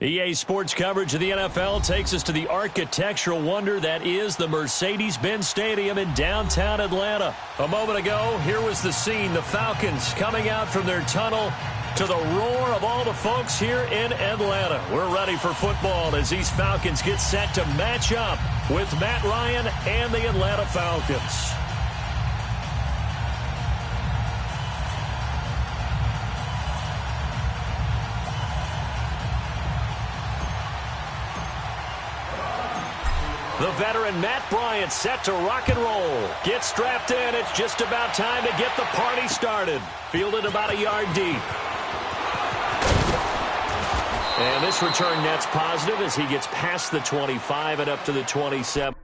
EA Sports coverage of the NFL takes us to the architectural wonder that is the Mercedes-Benz Stadium in downtown Atlanta. A moment ago, here was the scene. The Falcons coming out from their tunnel to the roar of all the folks here in Atlanta. We're ready for football as these Falcons get set to match up with Matt Ryan and the Atlanta Falcons. The veteran Matt Bryant set to rock and roll. Gets strapped in. It's just about time to get the party started. Fielded about a yard deep. And this return net's positive as he gets past the 25 and up to the 27.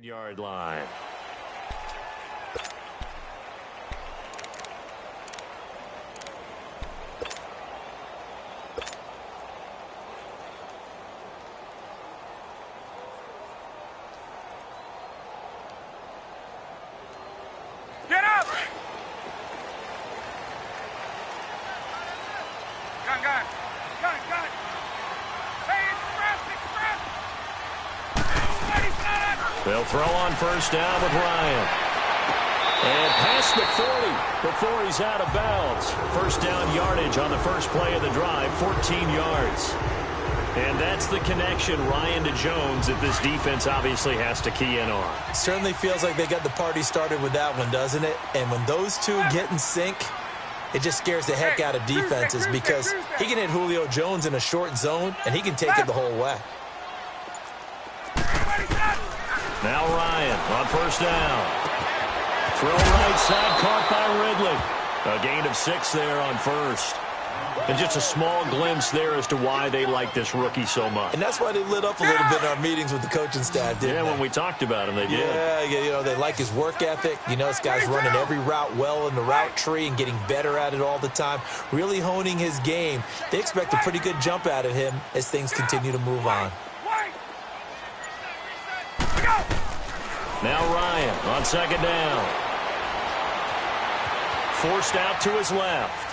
Yard line. Get up! Gun. Hey, express! They'll throw on first down with Ryan. And past the 40 before he's out of bounds. First down yardage on the first play of the drive, 14 yards. And that's the connection, Ryan to Jones, that this defense obviously has to key in on. It certainly feels like they got the party started with that one, doesn't it? And when those two get in sync, it just scares the heck out of defenses because he can hit Julio Jones in a short zone, and he can take it the whole way. Now Ryan on first down. Throw right side, caught by Ridley. A gain of 6 there on first. And just a small glimpse there as to why they like this rookie so much. And that's why they lit up a little bit in our meetings with the coaching staff, didn't they? Yeah, when we talked about him, they did. Yeah, you know, they like his work ethic. You know, this guy's running every route well in the route tree and getting better at it all the time, really honing his game. They expect a pretty good jump out of him as things continue to move on. Now Ryan on second down. Forced out to his left.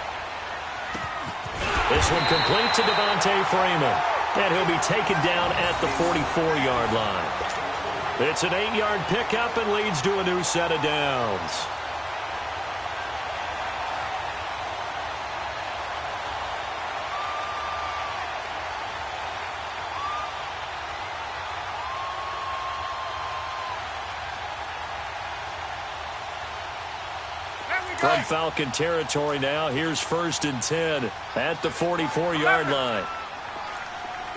This one complete to Devontae Freeman. And he'll be taken down at the 44-yard line. It's an 8-yard pickup and leads to a new set of downs. From Falcon territory now, here's 1st and 10 at the 44-yard line.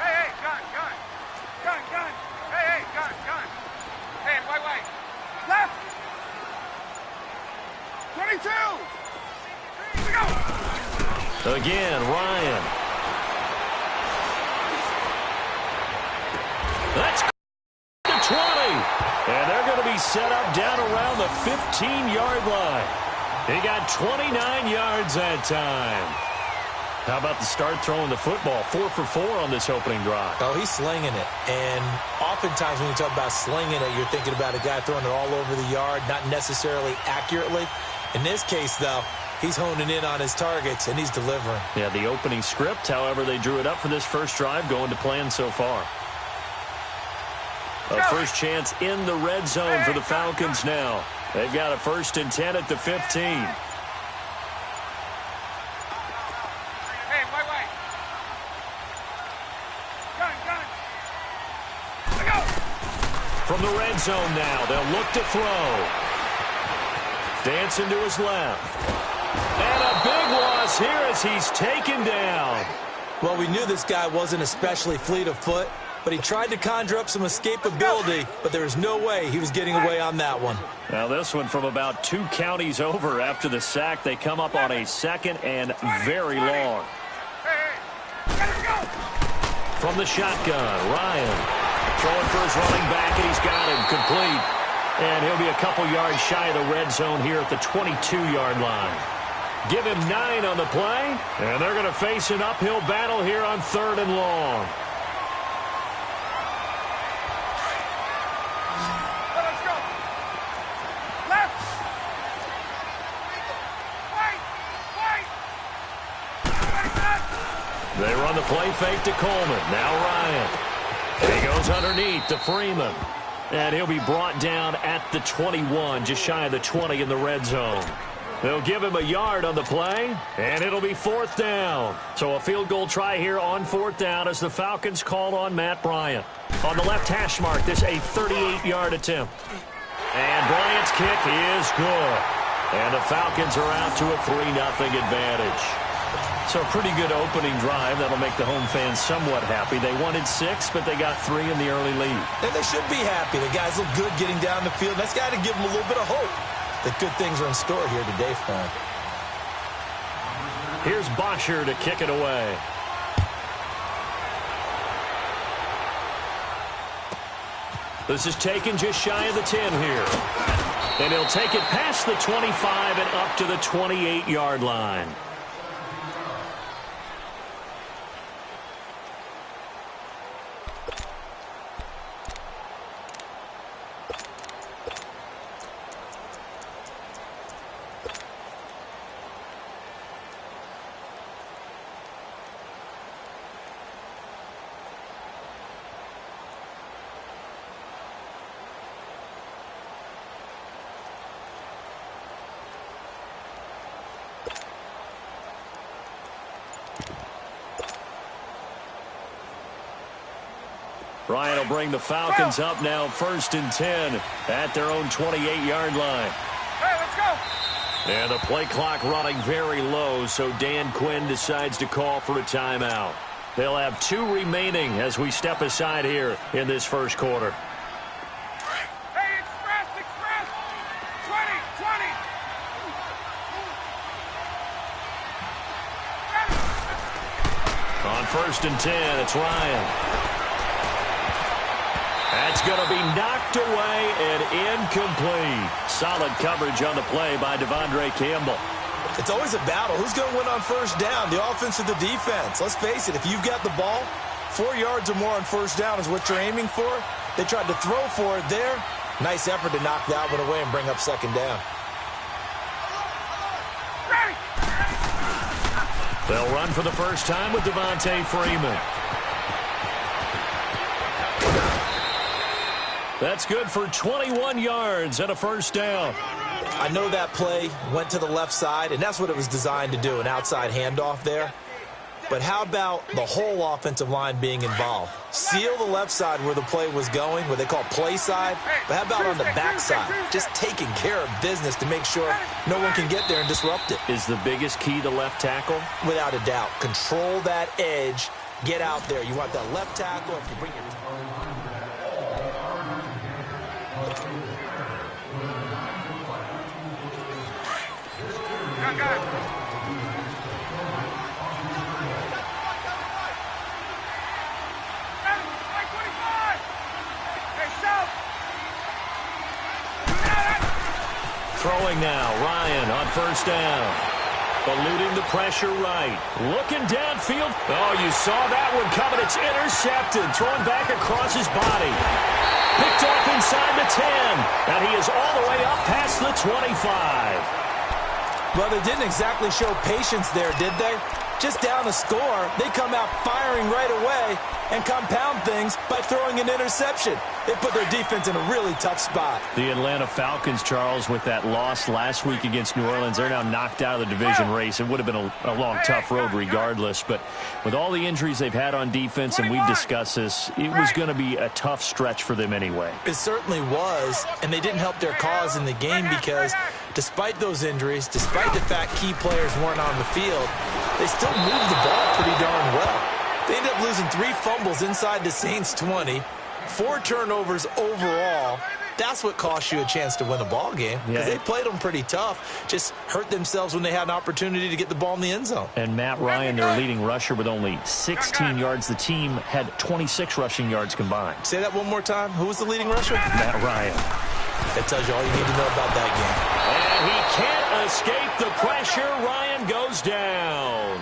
Hey, gun. Hey, gun. Hey, wait. Left. 22. Here we go. Again, Ryan. That's the 20. And they're going to be set up down around the 15-yard line. He got 29 yards that time. How about the start throwing the football? 4 for 4 on this opening drive. Oh, he's slinging it. And oftentimes when you talk about slinging it, you're thinking about a guy throwing it all over the yard, not necessarily accurately. In this case, though, he's honing in on his targets, and he's delivering. Yeah, the opening script, however, they drew it up for this first drive, going to plan so far. A first chance in the red zone for the Falcons now. They've got a 1st and 10 at the 15. Hey, wait. Gun. Let go. From the red zone now, they'll look to throw. Dancing to his left. And a big loss here as he's taken down. Well, we knew this guy wasn't especially fleet of foot, but he tried to conjure up some escapability, but there was no way he was getting away on that one. Now this one from about 2 counties over after the sack. They come up on a 2nd and very long. From the shotgun, Ryan throwing for his running back, and he's got him complete. And he'll be a couple yards shy of the red zone here at the 22-yard line. Give him 9 on the play. And they're going to face an uphill battle here on 3rd and long. Let's go. Left. Wait. They run the play fake to Coleman. Now Ryan. He goes underneath to Freeman. And he'll be brought down at the 21, just shy of the 20 in the red zone. They'll give him a yard on the play, and it'll be 4th down. So a field goal try here on 4th down as the Falcons call on Matt Bryant. On the left hash mark, this a 38-yard attempt. And Bryant's kick is good. And the Falcons are out to a 3-0 advantage. So a pretty good opening drive. That'll make the home fans somewhat happy. They wanted 6, but they got 3 in the early lead. And they should be happy. The guys look good getting down the field. That's got to give them a little bit of hope that good things are in store here today for them. Here's Bosher to kick it away. This is taken just shy of the 10 here. And he'll take it past the 25 and up to the 28-yard line. Ryan will bring the Falcons up now 1st and 10 at their own 28-yard line. Hey, let's go. And the play clock running very low, so Dan Quinn decides to call for a timeout. They'll have 2 remaining as we step aside here in this first quarter. Hey, express. 20. On 1st and 10, it's Ryan. That's going to be knocked away and incomplete. Solid coverage on the play by Devondre Campbell. It's always a battle. Who's going to win on 1st down, the offense or the defense? Let's face it, if you've got the ball, 4 yards or more on 1st down is what you're aiming for. They tried to throw for it there. Nice effort to knock that one away and bring up 2nd down. Ready. They'll run for the first time with Devontae Freeman. That's good for 21 yards and a 1st down. I know that play went to the left side, and that's what it was designed to do, an outside handoff there. But how about the whole offensive line being involved? Seal the left side where the play was going, what they call play side. But how about on the back side? Just taking care of business to make sure no one can get there and disrupt it. Is the biggest key to left tackle? Without a doubt. Control that edge. Get out there. You want that left tackle. If you bring your... Got it. Hey, 25. Hey, south. Throwing now, Ryan on 1st down. Eluding the pressure right. Looking downfield. Oh, you saw that one coming. It's intercepted. Thrown back across his body. Picked off inside the 10. And he is all the way up past the 25. Well, they didn't exactly show patience there, did they? Just down a score, they come out firing right away and compound things by throwing an interception. They put their defense in a really tough spot. The Atlanta Falcons, Charles, with that loss last week against New Orleans, they're now knocked out of the division race. It would have been a long, tough road regardless. But with all the injuries they've had on defense, and we've discussed this, it was going to be a tough stretch for them anyway. It certainly was, and they didn't help their cause in the game because despite those injuries, despite the fact key players weren't on the field, they still moved the ball pretty darn well. They ended up losing 3 fumbles inside the Saints' 20, 4 turnovers overall. That's what cost you a chance to win a ball game because they played them pretty tough, just hurt themselves when they had an opportunity to get the ball in the end zone. And Matt Ryan, their leading rusher, with only 16 yards. The team had 26 rushing yards combined. Say that one more time. Who was the leading rusher? Matt Ryan. That tells you all you need to know about that game. And he can't escape the pressure. Ryan goes down.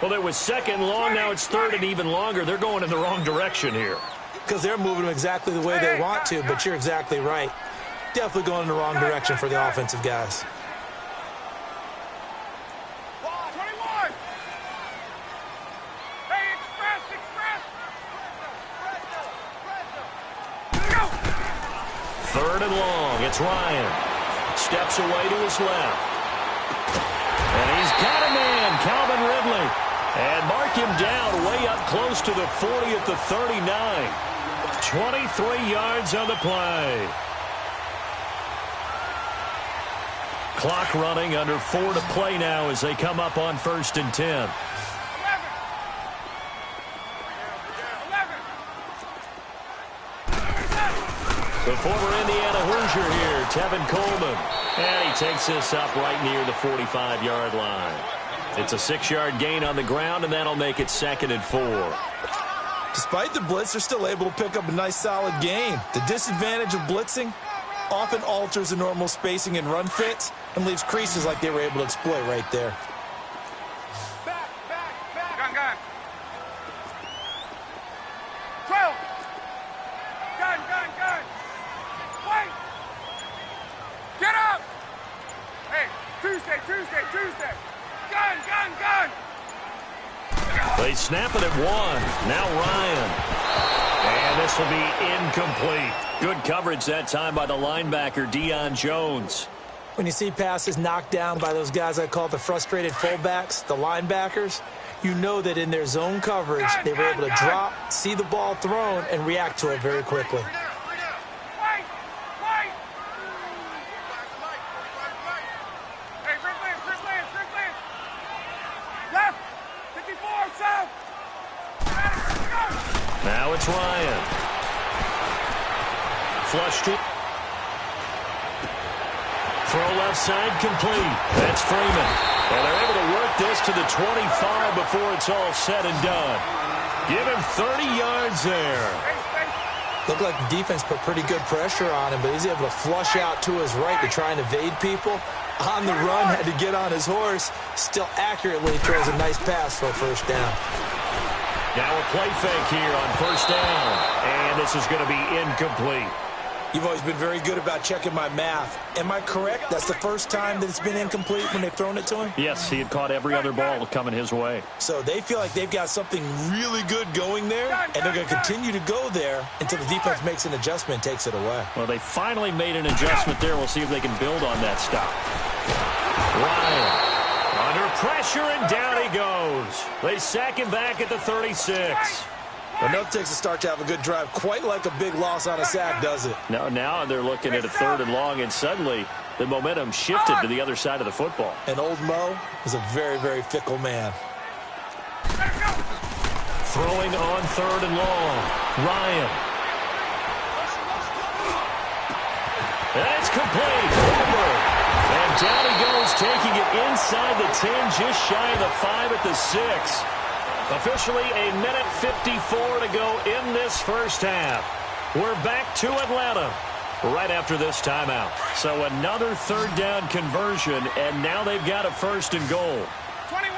Well, it was second long. Now it's third and even longer. They're going in the wrong direction here. Because they're moving them exactly the way they want to, but you're exactly right. Definitely going in the wrong direction for the offensive guys. 21. Hey, express. Go. Third and long. It's Ryan. Steps away to his left. And he's got a man, Calvin Ridley. And mark him down way up close to the 40 at the 39. 23 yards on the play. Clock running, under 4 to play now as they come up on 1st and 10. 11. The former Indiana Hoosier here, Tevin Coleman. And he takes this up right near the 45-yard line. It's a 6-yard gain on the ground, and that'll make it 2nd and 4. Despite the blitz, they're still able to pick up a nice, solid gain. The disadvantage of blitzing often alters the normal spacing and run fits and leaves creases like they were able to exploit right there. Back. Gun. 12. Gun. Wait. Get up. Hey, Tuesday. Gun. They snap it at 1. Now Ryan. And this will be incomplete. Good coverage that time by the linebacker, Deion Jones. When you see passes knocked down by those guys I call the frustrated fullbacks, the linebackers, you know that in their zone coverage, they were able to drop, see the ball thrown, and react to it very quickly. Wait. Hey, Rick Lance. Left. 54, south. Now it's Ryan. Flush to. Throw left side complete. That's Freeman. And they're able to work this to the 25 before it's all said and done. Give him 30 yards there. Looked like the defense put pretty good pressure on him, but he's able to flush out to his right to try and evade people. On the run, had to get on his horse. Still accurately throws a nice pass for a first down. Now a play fake here on 1st down. And this is going to be incomplete. You've always been very good about checking my math. Am I correct? That's the first time that it's been incomplete when they've thrown it to him? Yes, he had caught every other ball coming his way. So they feel like they've got something really good going there, and they're going to continue to go there until the defense makes an adjustment and takes it away. Well, they finally made an adjustment there. We'll see if they can build on that stop. Ryan under pressure, and down he goes. They sack him back at the 36. Enough takes a start to have a good drive, quite like a big loss on a sack, does it? Now they're looking at a 3rd and long, and suddenly the momentum shifted to the other side of the football. And old Mo is a very, very fickle man. Throwing on 3rd and long. Ryan. That's complete. And down he goes, taking it inside the 10, just shy of the 5 at the 6. Officially a minute 54 to go in this first half. We're back to Atlanta right after this timeout. So another 3rd down conversion, and now they've got a 1st and goal. 21.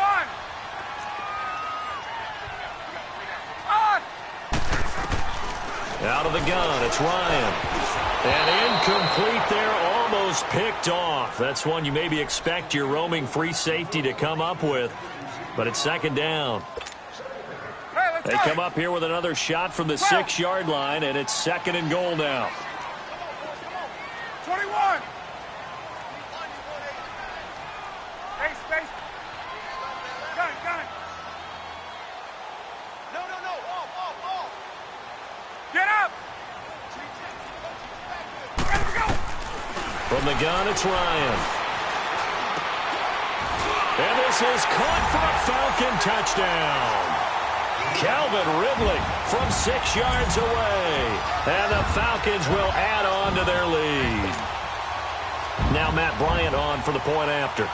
On. Out of the gun, it's Ryan. And incomplete there, almost picked off. That's one you maybe expect your roaming free safety to come up with. But it's 2nd down. They come up here with another shot from the 6-yard line, and it's 2nd and goal now. 21. Hey, space. Gun. No. Off. Get up. Let's go. From the gun, it's Ryan. And this is caught for a Falcon touchdown. Calvin Ridley from 6 yards away. And the Falcons will add on to their lead. Now Matt Bryant on for the point after.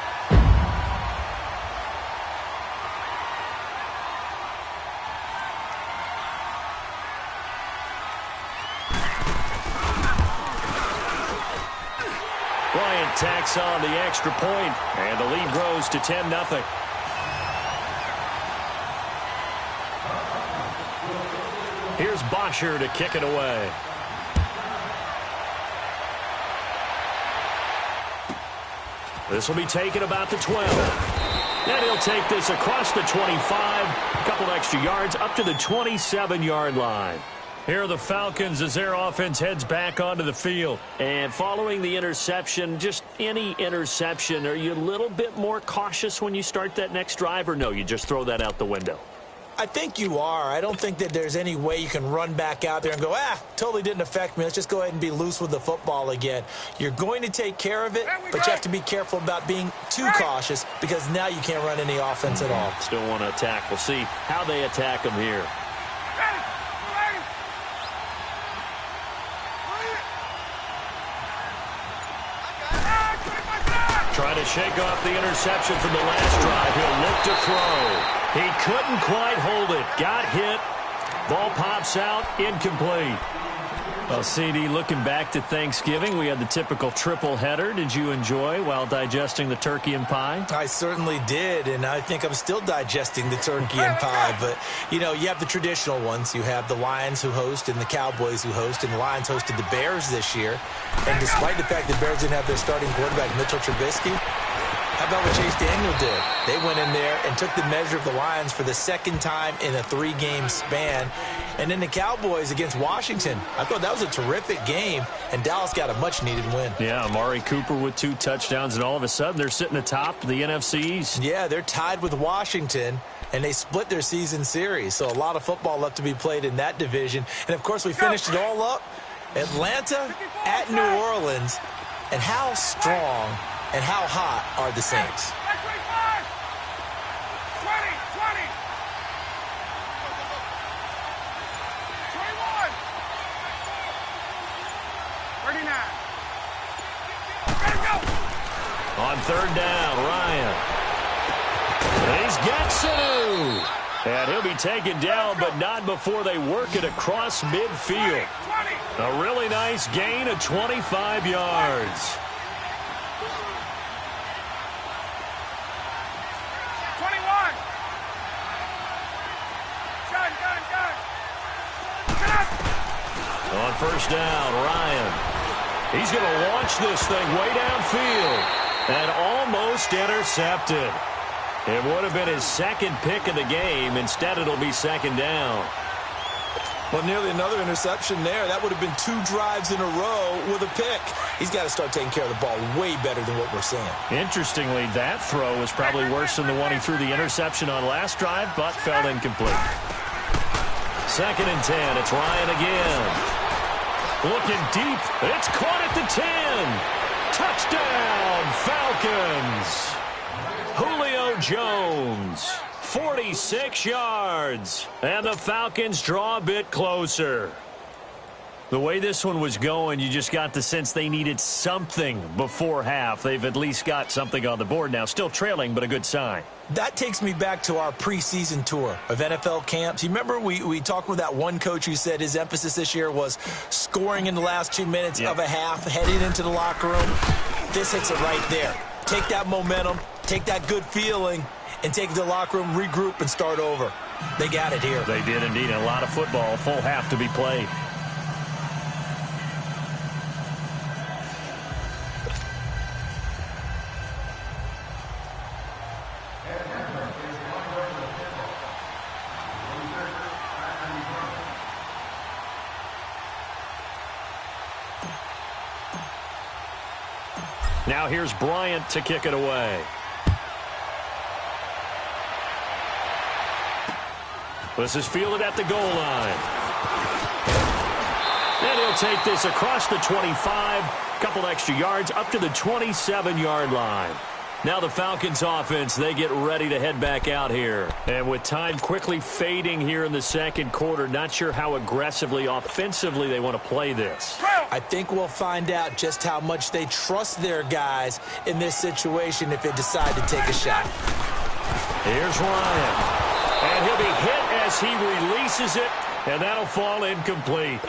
Bryant tacks on the extra point, and the lead grows to 10-0. Here's Bosher to kick it away. This will be taken about the 12. And he'll take this across the 25. A couple extra yards up to the 27-yard line. Here are the Falcons as their offense heads back onto the field. And following the interception, just any interception, are you a little bit more cautious when you start that next drive, or no, you just throw that out the window? I think you are. I don't think that there's any way you can run back out there and go, totally didn't affect me. Let's just go ahead and be loose with the football again. You're going to take care of it, but you have to be careful about being too cautious because now you can't run any offense at all. Still want to attack. We'll see how they attack them here. Trying to shake off the interception from the last drive. He'll look to throw. He couldn't quite hold it. Got hit. Ball pops out. Incomplete. Well, CD, looking back to Thanksgiving, we had the typical triple header. Did you enjoy while digesting the turkey and pie? I certainly did, and I think I'm still digesting the turkey and pie. But, you know, you have the traditional ones. You have the Lions who host and the Cowboys who host, and the Lions hosted the Bears this year. And despite the fact the Bears didn't have their starting quarterback, Mitchell Trubisky, how about what Chase Daniel did? They went in there and took the measure of the Lions for the second time in a 3-game span. And then the Cowboys against Washington. I thought that was a terrific game, and Dallas got a much-needed win. Yeah, Amari Cooper with 2 touchdowns, and all of a sudden they're sitting atop the NFC East. Yeah, they're tied with Washington, and they split their season series. So a lot of football left to be played in that division. And, of course, we finished it all up. Atlanta at New Orleans. And how strong and how hot are the Saints? 39. On third down, Ryan. And he's got Sanu. And he'll be taken down, but not before they work it across midfield. A really nice gain of 25 yards. 21. On first down, Ryan. He's going to launch this thing way downfield and almost intercepted. It would have been his second pick of the game. Instead, it'll be second down. Well, nearly another interception there. That would have been 2 drives in a row with a pick. He's got to start taking care of the ball way better than what we're seeing. Interestingly, that throw was probably worse than the one he threw the interception on last drive, but fell incomplete. Second and 10. It's Ryan again. Looking deep. It's caught at the 10. Touchdown, Falcons. Julio Jones, 46 yards. And the Falcons draw a bit closer. The way this one was going, you just got the sense they needed something before half. They've at least got something on the board now. Still trailing, but a good sign. That takes me back to our preseason tour of NFL camps. You remember we talked with that one coach who said his emphasis this year was scoring in the last 2 minutes of a half, heading into the locker room. This hits it right there. Take that momentum, take that good feeling, and take it to the locker room, regroup, and start over. They got it here. They did indeed. A lot of football, full half to be played. Now here's Bryant to kick it away. This is fielded at the goal line. And he'll take this across the 25, a couple extra yards up to the 27-yard line. Now the Falcons offense, they get ready to head back out here. And with time quickly fading here in the second quarter, not sure how aggressively, offensively they want to play this. I think we'll find out just how much they trust their guys in this situation if they decide to take a shot. Here's Ryan. And he'll be hit as he releases it And that'll fall incomplete.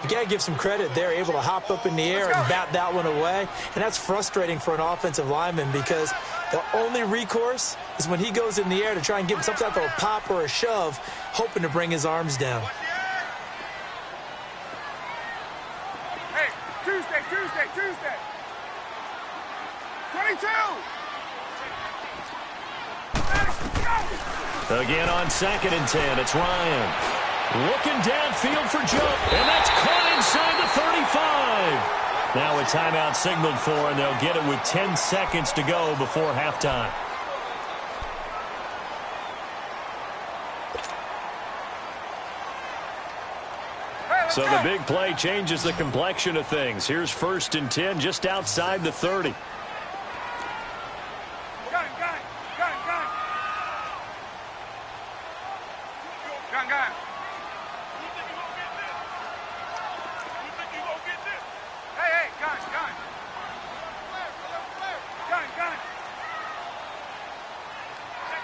You got to give some credit. They're able to hop up in the air and bat that one away. And that's frustrating for an offensive lineman because the only recourse is when he goes in the air to try and give him some type of a pop or a shove, hoping to bring his arms down. Hey, Tuesday. 22. Again on 2nd and 10, it's Ryan. Looking downfield for Joe, and that's caught inside the 35. Now a timeout signaled for, and they'll get it with 10 seconds to go before halftime. So the big play changes the complexion of things. Here's 1st and 10 just outside the 30. Gun. Hey, gun.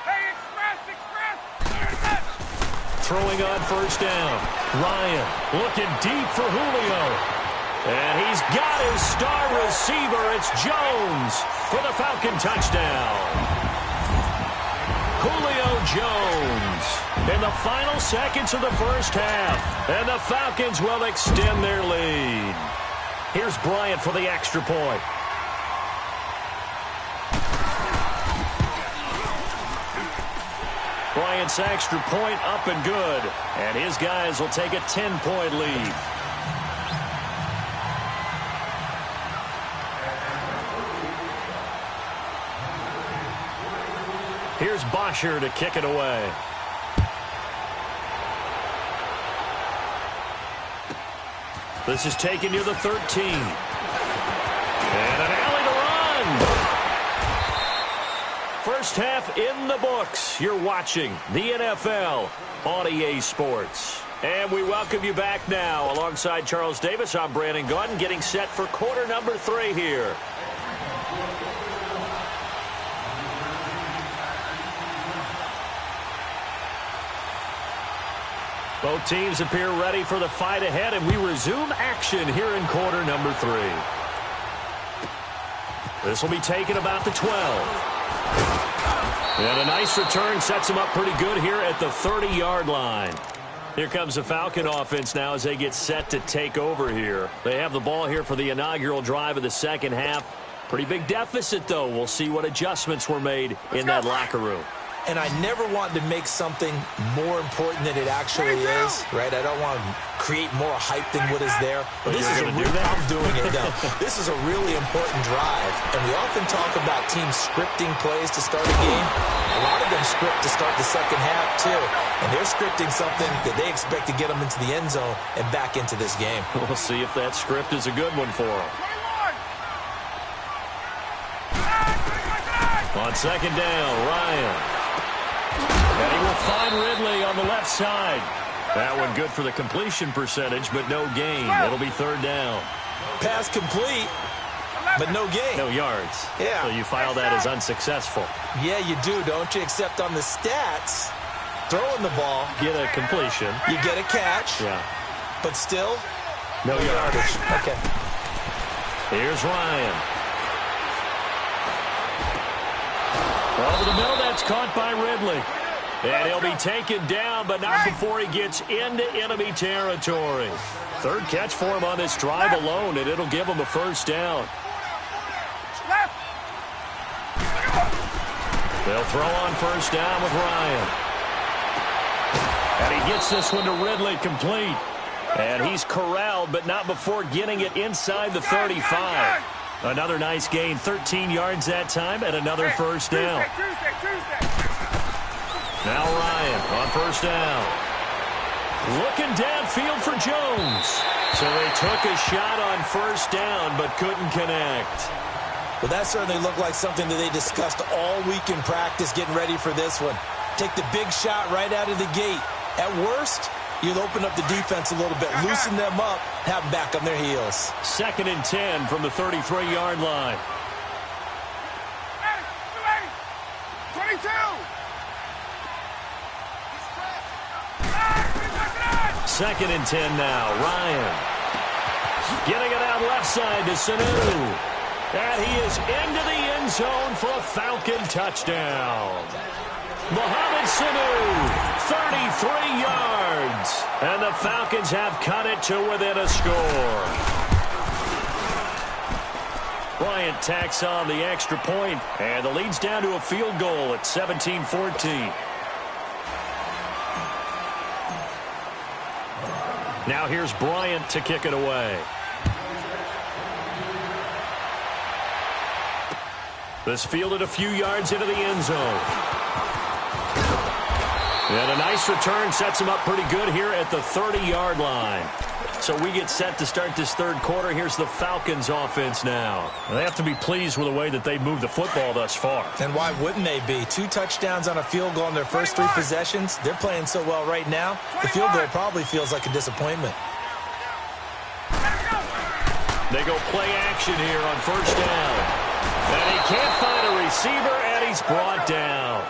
Hey, express. Throwing on 1st down. Ryan looking deep for Julio. And he's got his star receiver. It's Jones for the Falcon touchdown. Julio Jones in the final seconds of the first half. And the Falcons will extend their lead. Here's Bryant for the extra point. Bryant's extra point up and good. And his guys will take a 10-point lead. Here's Bosher to kick it away. This is taken near the 13. And an alley to run. First half in the books. You're watching the NFL on EA Sports. And we welcome you back now. Alongside Charles Davis, I'm Brandon Gaudin, getting set for quarter number 3 here. Both teams appear ready for the fight ahead, and we resume action here in quarter number 3. This will be taken about the 12. And a nice return sets them up pretty good here at the 30-yard line. Here comes the Falcon offense now as they get set to take over here. They have the ball here for the inaugural drive of the second half. Pretty big deficit, though. We'll see what adjustments were made in that locker room. And I never want to make something more important than it actually is, right? I don't want to create more hype than what is there. But this is I'm doing it now. This is a really important drive. And we often talk about teams scripting plays to start a game. A lot of them script to start the second half, too. And they're scripting something that they expect to get them into the end zone and back into this game. We'll see if that script is a good one for them. On second down, Ryan. And he will find Ridley on the left side. That one good for the completion percentage, but no gain. It'll be third down. Pass complete, but no gain. No yards. Yeah. So you file that as unsuccessful. Yeah, you do, don't you? Except on the stats, throwing the ball. Get a completion. You get a catch. Yeah. But still, no yardage. Okay. Here's Ryan. Over the middle, that's caught by Ridley. And he'll be taken down, but not before he gets into enemy territory. Third catch for him on this drive alone, and it'll give him a first down. They'll throw on first down with Ryan. And he gets this one to Ridley complete. And he's corralled, but not before getting it inside the 35. Another nice gain, 13 yards that time, and another first down. Now Ryan on first down. Looking downfield for Jones. So they took a shot on first down, but couldn't connect. Well, that certainly looked like something that they discussed all week in practice getting ready for this one. Take the big shot right out of the gate. At worst, you'll open up the defense a little bit, loosen them up, have them back on their heels. 2nd and 10 from the 33-yard line. 22. 2nd and 10 now. Ryan getting it out left side to Sanu. And he is into the end zone for a Falcon touchdown. Mohamed Sanu, 33 yards. And the Falcons have cut it to within a score. Bryant tacks on the extra point, and the lead's down to a field goal at 17-14. Now here's Bryant to kick it away. This fielded a few yards into the end zone. And a nice return sets him up pretty good here at the 30-yard line. So we get set to start this third quarter. Here's the Falcons offense now. They have to be pleased with the way that they moved the football thus far. And why wouldn't they be? 2 touchdowns on a field goal in their first 3 possessions. They're playing so well right now. The field goal probably feels like a disappointment. They go play action here on first down. And he can't find a receiver, and he's brought down.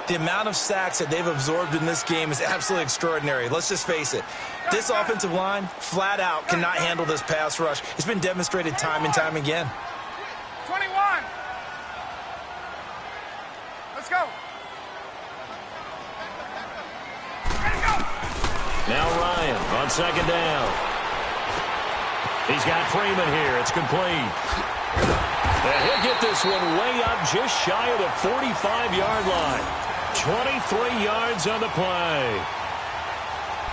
The amount of sacks that they've absorbed in this game is absolutely extraordinary. Let's just face it. This offensive line, flat out, cannot handle this pass rush. It's been demonstrated time and time again. 21. Let's go. Ready, go. Now Ryan on 2nd down. He's got Freeman here. It's complete. And he'll get this one way up just shy of the 45-yard line. 23 yards on the play.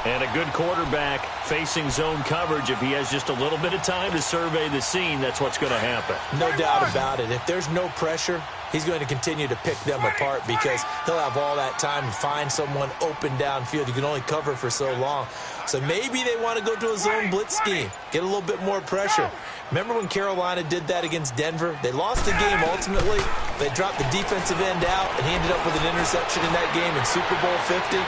And a good quarterback facing zone coverage. If he has just a little bit of time to survey the scene, that's what's going to happen. No doubt about it. If there's no pressure, he's going to continue to pick them apart because he'll have all that time to find someone open downfield. You can only cover for so long. So maybe they want to go to a zone blitz scheme, get a little bit more pressure. Remember when Carolina did that against Denver? They lost the game ultimately. They dropped the defensive end out, and he ended up with an interception in that game in Super Bowl 50.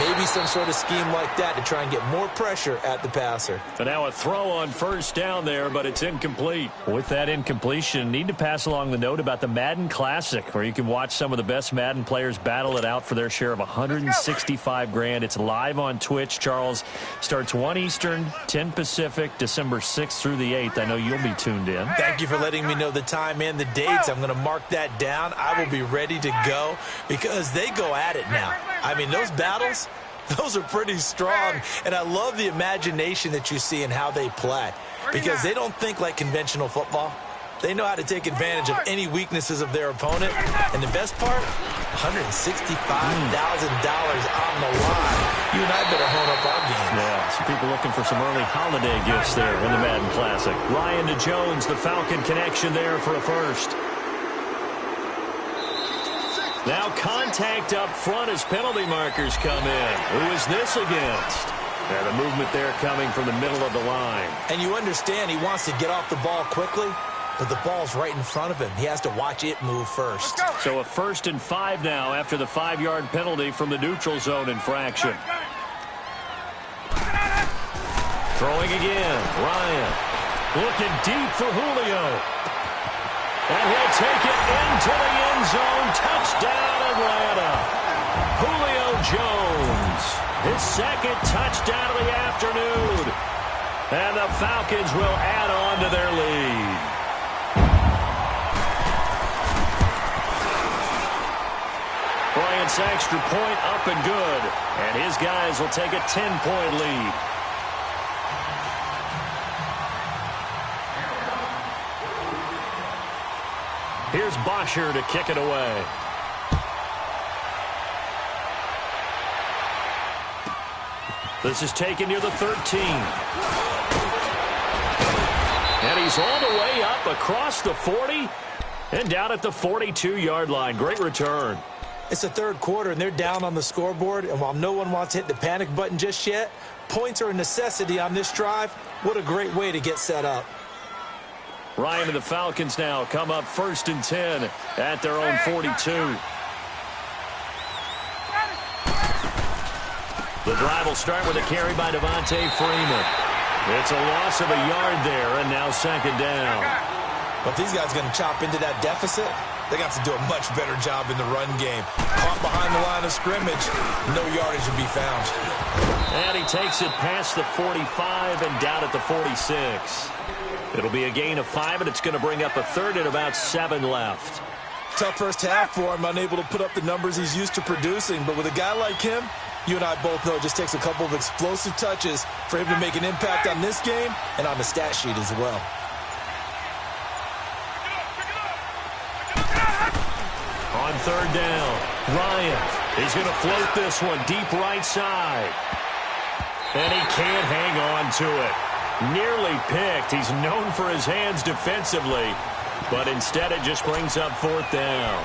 Maybe some sort of scheme like that to try and get more pressure at the passer. And now a throw on first down there, but it's incomplete. With that incompletion, need to pass along the note about the Madden Classic, where you can watch some of the best Madden players battle it out for their share of $165 grand. It's live on Twitch, Charles. Starts 1 Eastern, 10 Pacific, December 6th through the 8th. I know you'll be tuned in. Thank you for letting me know the time and the dates. I'm going to mark that down. I will be ready to go because they go at it now. I mean, those battles, those are pretty strong. And I love the imagination that you see in how they play because they don't think like conventional football. They know how to take advantage of any weaknesses of their opponent. And the best part, $165,000 on the line. You and I better hone up our game. Yeah, some people looking for some early holiday gifts there in the Madden Classic. Ryan to Jones, the Falcon connection there for a first. Now contact up front as penalty markers come in. Who is this against? And the movement there coming from the middle of the line. And you understand he wants to get off the ball quickly, but the ball's right in front of him. He has to watch it move first. So a 1st and 5 now after the 5-yard penalty from the neutral zone infraction. Throwing again. Ryan looking deep for Julio. And he'll take it into the end zone. Touchdown, Atlanta. Julio Jones. His 2nd touchdown of the afternoon. And the Falcons will add on to their lead. Bryant's extra point up and good. And his guys will take a 10-point lead. Here's Bosher to kick it away. This is taken near the 13. And he's all the way up across the 40 and down at the 42-yard line. Great return. It's the third quarter, and they're down on the scoreboard. And while no one wants to hit the panic button just yet, points are a necessity on this drive. What a great way to get set up. Ryan and the Falcons now come up 1st and 10 at their own 42. The drive will start with a carry by Devontae Freeman. It's a loss of a yard there, and now 2nd down. But if these guys are going to chop into that deficit, they got to do a much better job in the run game. Caught behind the line of scrimmage, no yardage to be found. And he takes it past the 45 and down at the 46. It'll be a gain of 5, and it's going to bring up a third and about 7 left. Tough first half for him, unable to put up the numbers he's used to producing. But with a guy like him, you and I both know it just takes a couple of explosive touches for him to make an impact on this game and on the stat sheet as well. On third down, Ryan, he's going to float this one deep right side. And he can't hang on to it. Nearly picked. He's known for his hands defensively, but instead it just brings up fourth down.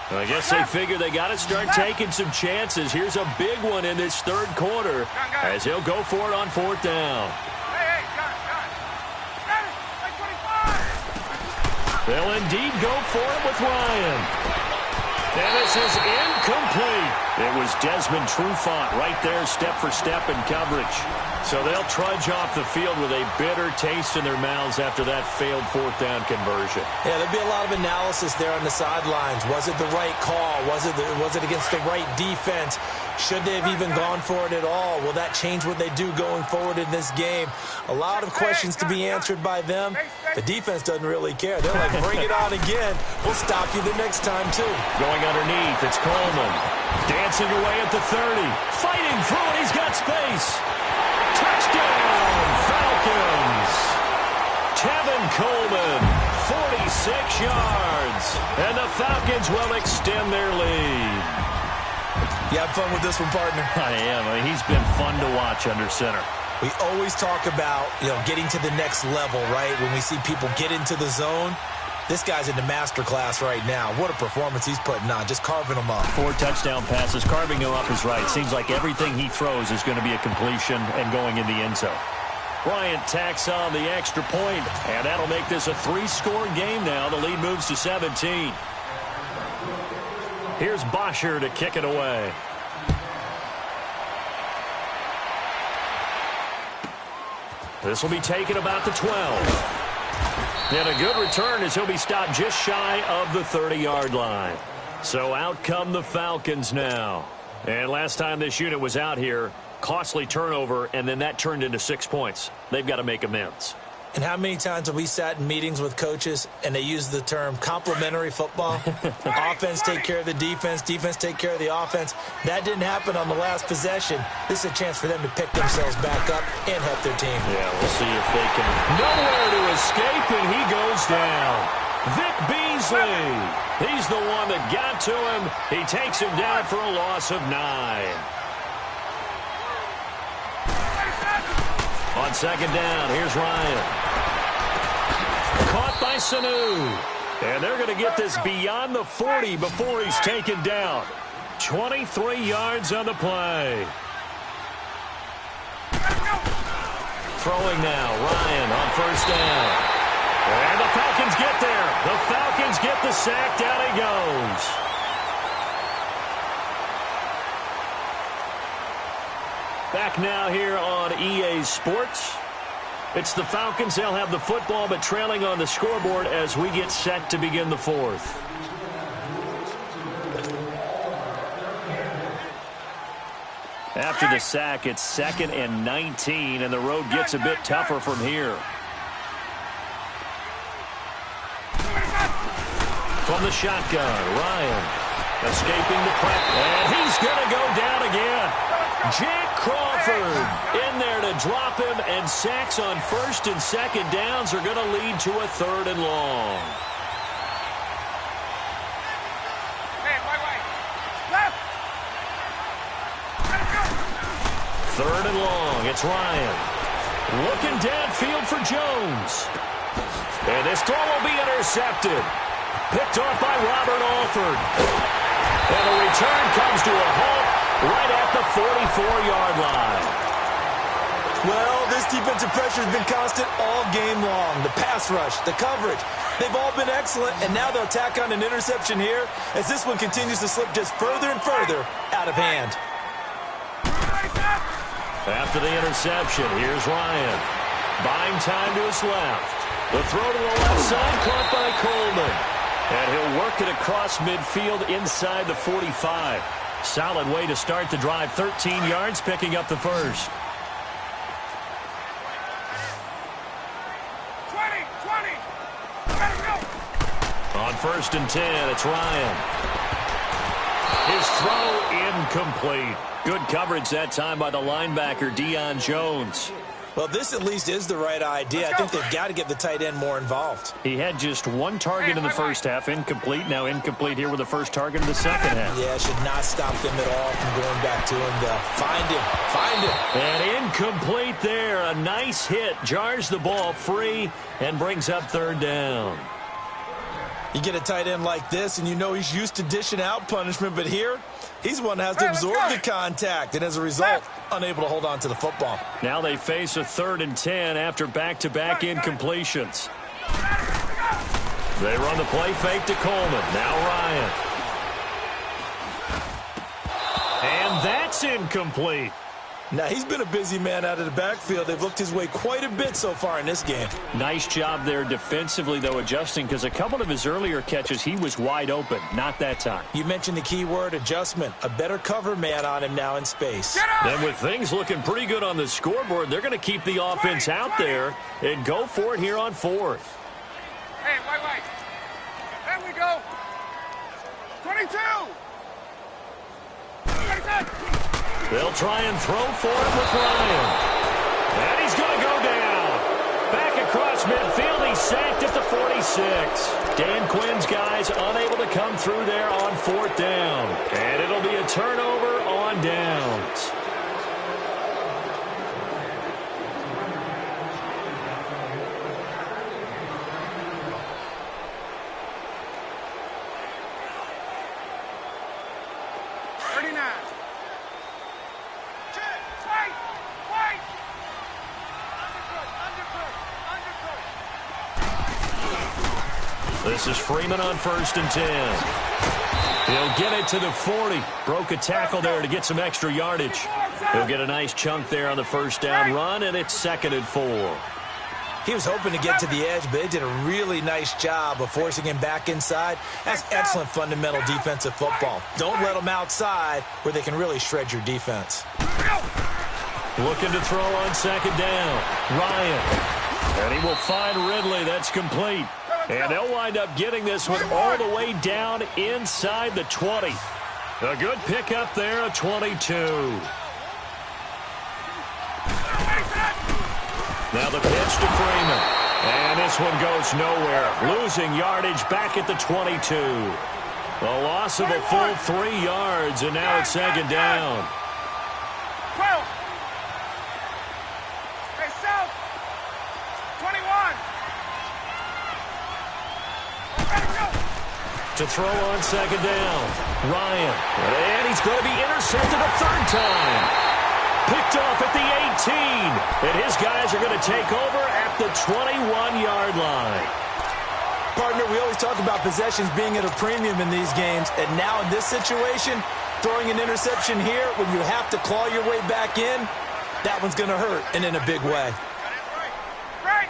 I guess they figure they got to start taking some chances. Here's a big one in this third quarter as he'll go for it on fourth down. Hey, got it. They'll indeed go for it with Ryan. And this is incomplete. It was Desmond Trufant right there, step for step in coverage. So they'll trudge off the field with a bitter taste in their mouths after that failed fourth down conversion. Yeah, there'll be a lot of analysis there on the sidelines. Was it the right call? Was it against the right defense? Should they have even gone for it at all? Will that change what they do going forward in this game? A lot of questions to be answered by them. The defense doesn't really care. They're like, bring it on again. We'll stop you the next time, too. Going underneath, it's Coleman. Dancing away at the 30. Fighting through it, he's got space. Touchdown, Falcons. Tevin Coleman, 46 yards. And the Falcons will extend their lead. You have fun with this one, partner? I am. I mean, he's been fun to watch under center. We always talk about, getting to the next level, right? When we see people get into the zone, this guy's in the master class right now. What a performance he's putting on, just carving them up. 4 touchdown passes. Carving him up is right. Seems like everything he throws is going to be a completion and going in the end zone. Bryant tacks on the extra point, and that'll make this a 3-score game now. The lead moves to 17. Here's Bosher to kick it away. This will be taken about the 12. And a good return as he'll be stopped just shy of the 30-yard line. So out come the Falcons now. And last time this unit was out here, costly turnover, and then that turned into 6 points. They've got to make amends. And how many times have we sat in meetings with coaches and they use the term complementary football? Offense take care of the defense, defense take care of the offense. That didn't happen on the last possession. This is a chance for them to pick themselves back up and help their team. Yeah, we'll see if they can. Nowhere to escape, and he goes down. Vic Beasley. He's the one that got to him. He takes him down for a loss of 9. On second down, here's Ryan. Caught by Sanu. And they're going to get this beyond the 40 before he's taken down. 23 yards on the play. Throwing now, Ryan on first down. And the Falcons get there. The Falcons get the sack. Down he goes. Back now here on EA Sports. It's the Falcons. They'll have the football, but trailing on the scoreboard as we get set to begin the fourth. After the sack, it's 2nd and 19, and the road gets a bit tougher from here. From the shotgun, Ryan escaping the press, and he's going to go down again. Jack Crawford in there to drop him, and sacks on 1st and 2nd downs are going to lead to a 3rd and long. Hey, right. Left. 3rd and long. It's Ryan. Looking downfield for Jones. And this throw will be intercepted. Picked off by Robert Alford. And the return comes to a halt right at the 44-yard line. Well, this defensive pressure has been constant all game long. The pass rush, the coverage, they've all been excellent, and now they'll tack on an interception here as this one continues to slip just further and further out of hand. After the interception, here's Ryan. Buying time to his left. The throw to the left side, caught by Coleman. And he'll work it across midfield inside the 45. Solid way to start the drive. 13 yards, picking up the first. 20. Let it go. On 1st and 10, it's Ryan. His throw incomplete. Good coverage that time by the linebacker, Deion Jones. Well, this at least is the right idea. I think they've got to get the tight end more involved. He had just one target in the first half, incomplete. Now incomplete here with the first target in the second half. Yeah, should not stop them at all from going back to him, though. Find him. And incomplete there. A nice hit. Jars the ball free and brings up 3rd down. You get a tight end like this, and you know he's used to dishing out punishment, but here, he's the one that has to absorb the contact, and as a result, unable to hold on to the football. Now they face a 3rd and 10 after back-to-back incompletions. They run the play fake to Coleman. Now Ryan. And that's incomplete. Now, he's been a busy man out of the backfield. They've looked his way quite a bit so far in this game. Nice job there defensively, though, adjusting, because a couple of his earlier catches, he was wide open. Not that time. You mentioned the key word, adjustment. A better cover man on him now in space. And with things looking pretty good on the scoreboard, they're going to keep the offense out there and go for it here on 4th. Hey, wait. There we go. 22. They'll try and throw for him with Ryan. And he's going to go down. Back across midfield, he's sacked at the 46. Dan Quinn's guys unable to come through there on 4th down. And it'll be a turnover on downs. This is Freeman on 1st and 10. He'll get it to the 40. Broke a tackle there to get some extra yardage. He'll get a nice chunk there on the 1st down run, and it's 2nd and 4. He was hoping to get to the edge, but they did a really nice job of forcing him back inside. That's excellent fundamental defensive football. Don't let them outside where they can really shred your defense. Looking to throw on 2nd down. Ryan. And he will find Ridley. That's complete. And they'll wind up getting this one all the way down inside the 20. A good pickup there, a 22. Now the pitch to Freeman. And this one goes nowhere. Losing yardage back at the 22. A loss of a full 3 yards, and now it's 2nd down. Hey, South. 21. To throw on 2nd down. Ryan. And he's going to be intercepted a 3rd time. Picked off at the 18. And his guys are going to take over at the 21-yard line. Partner, we always talk about possessions being at a premium in these games. And now in this situation, throwing an interception here when you have to claw your way back in, that one's going to hurt, and in a big way. Right.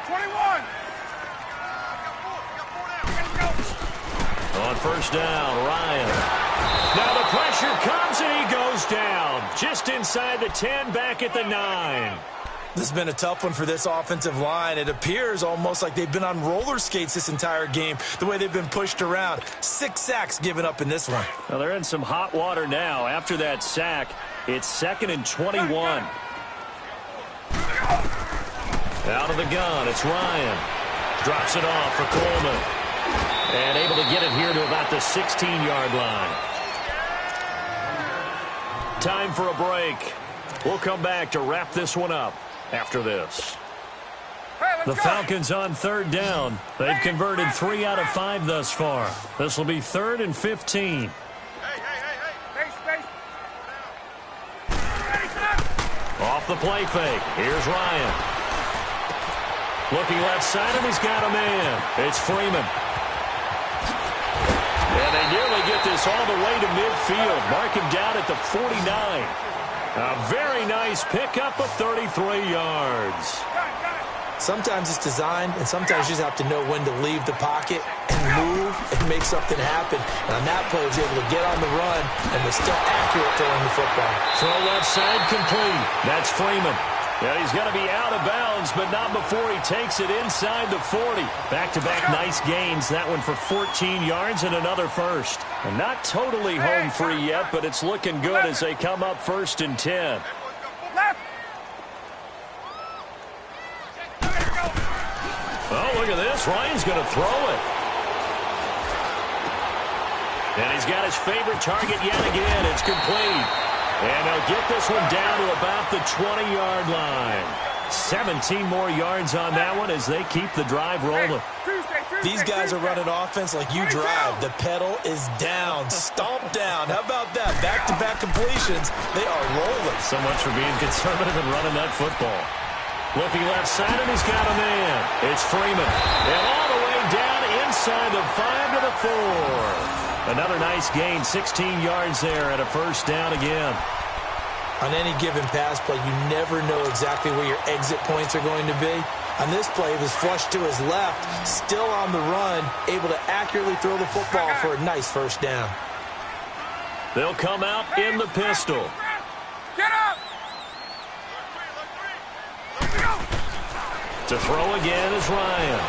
21. On 1st down, Ryan. Now the pressure comes and he goes down. Just inside the 10, back at the 9. This has been a tough one for this offensive line. It appears almost like they've been on roller skates this entire game, the way they've been pushed around. 6 sacks given up in this one. Well, they're in some hot water now. After that sack, it's 2nd and 21. Out of the gun, it's Ryan. Drops it off for Coleman. And able to get it here to about the 16-yard line. Time for a break. We'll come back to wrap this one up after this. The Falcons on 3rd down. They've converted 3 out of 5 thus far. This will be 3rd and 15. Space. Off the play fake. Here's Ryan. Looking left side, and he's got a man. It's Freeman. And they nearly get this all the way to midfield. Mark him down at the 49. A very nice pickup of 33 yards. Sometimes it's designed, and sometimes you just have to know when to leave the pocket and move and make something happen. And on that play, he was able to get on the run, and was still accurate throwing the football. Throw left side complete. That's Freeman. Yeah, he's going to be out of bounds, but not before he takes it inside the 40. Back-to-back nice gains. That one for 14 yards and another first. And not totally home free yet, but it's looking good as they come up 1st and 10. Oh, look at this. Ryan's going to throw it. And he's got his favorite target yet again. It's complete. And they'll get this one down to about the 20-yard line. 17 more yards on that one as they keep the drive rolling. These guys are running offense like you drive. The pedal is down, stomped down. How about that? Back-to-back completions. They are rolling. So much for being conservative and running that football. Looking left side, and he's got a man. It's Freeman. And all the way down inside the 5 to the 4. Another nice gain, 16 yards there and a first down again. On any given pass play, you never know exactly where your exit points are going to be. On this play, it was flushed to his left, still on the run, able to accurately throw the football for a nice first down. They'll come out in the pistol. Get up! To throw again is Ryan.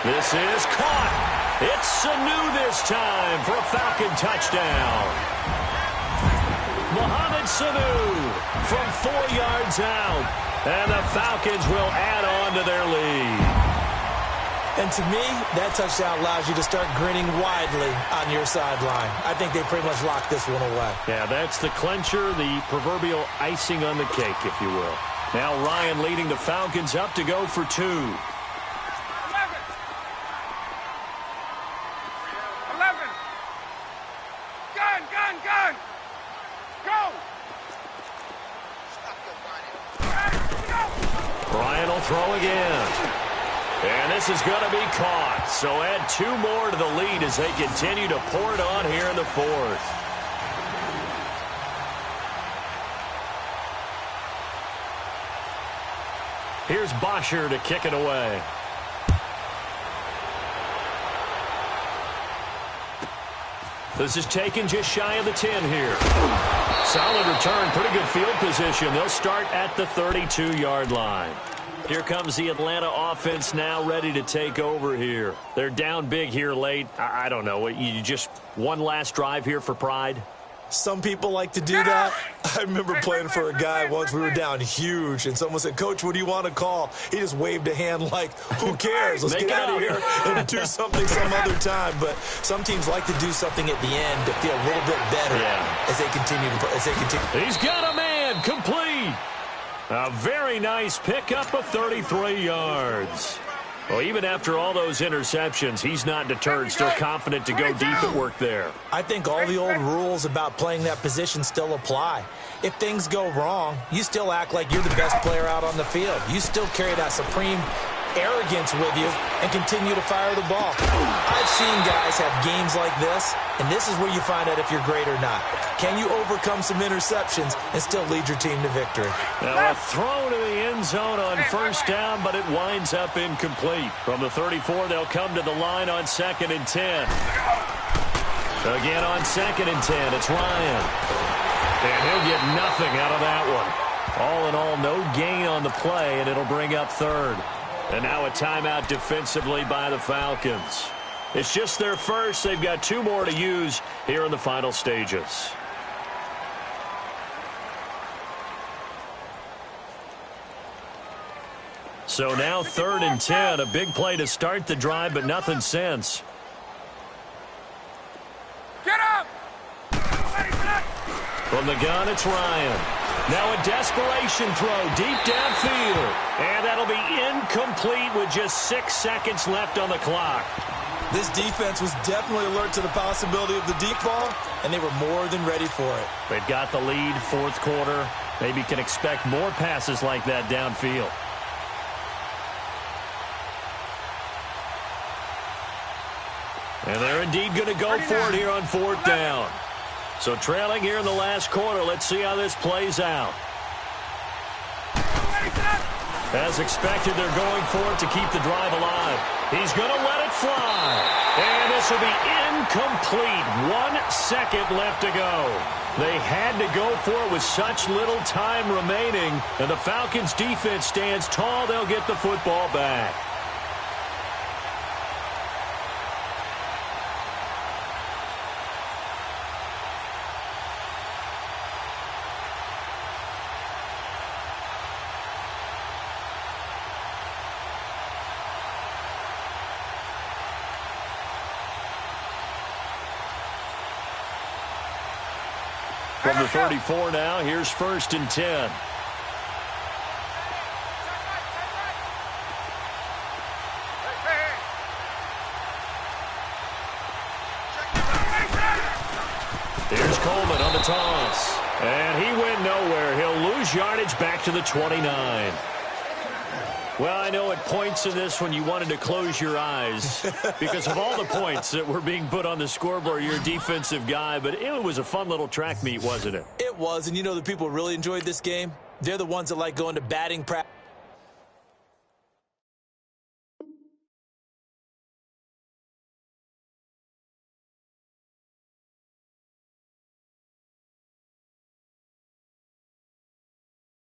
This is caught. It's Sanu this time for a Falcon touchdown. Mohamed Sanu from 4 yards out. And the Falcons will add on to their lead. And to me, that touchdown allows you to start grinning widely on your sideline. I think they pretty much locked this one away. Yeah, that's the clincher, the proverbial icing on the cake, if you will. Now Ryan leading the Falcons up to go for 2. 11. Gun. Go. Ryan will throw again. And this is going to be caught. So add 2 more to the lead as they continue to pour it on here in the 4th. Here's Bosher to kick it away. This is taken just shy of the 10 here. Solid return, pretty good field position. They'll start at the 32-yard line. Here comes the Atlanta offense now ready to take over here. They're down big here late. I don't know. You just one last drive here for pride? Some people like to do that. I remember playing for a guy once. We were down huge, and someone said, "Coach, what do you want to call?" He just waved a hand like, who cares? Let's get out of here and do something some other time. But some teams like to do something at the end to feel a little bit better as they continue to play. He's got a man, complete. A very nice pickup of 33 yards. Well, even after all those interceptions, he's not deterred, still confident to go deep at work there. I think all the old rules about playing that position still apply. If things go wrong, you still act like you're the best player out on the field. You still carry that supreme arrogance with you and continue to fire the ball. I've seen guys have games like this, and this is where you find out if you're great or not. Can you overcome some interceptions and still lead your team to victory? Now a throw to the end zone on first down, but it winds up incomplete. From the 34, they'll come to the line on 2nd and 10. Again on 2nd and 10, it's Ryan. And he'll get nothing out of that one. All in all, no gain on the play, and it'll bring up 3rd. And now a timeout defensively by the Falcons. It's just their first. They've got 2 more to use here in the final stages. So now 3rd and 10. A big play to start the drive, but nothing since. Get up! From the gun, it's Ryan. Now a desperation throw deep downfield. And that'll be incomplete with just 6 seconds left on the clock. This defense was definitely alert to the possibility of the deep ball, and they were more than ready for it. They've got the lead, 4th quarter. Maybe can expect more passes like that downfield. And they're indeed going to go for it here on 4th down. So trailing here in the last quarter. Let's see how this plays out. As expected, they're going for it to keep the drive alive. He's going to let it fly. And this will be incomplete. 1 second left to go. They had to go for it with such little time remaining. And the Falcons' defense stands tall. They'll get the football back. From the 34 now, here's 1st and 10. Here's Coleman on the toss. And he went nowhere. He'll lose yardage back to the 29. Well, I know at points in this when you wanted to close your eyes because of all the points that were being put on the scoreboard. You're a defensive guy, but it was a fun little track meet, wasn't it? It was, and you know the people who really enjoyed this game? They're the ones that like going to batting practice.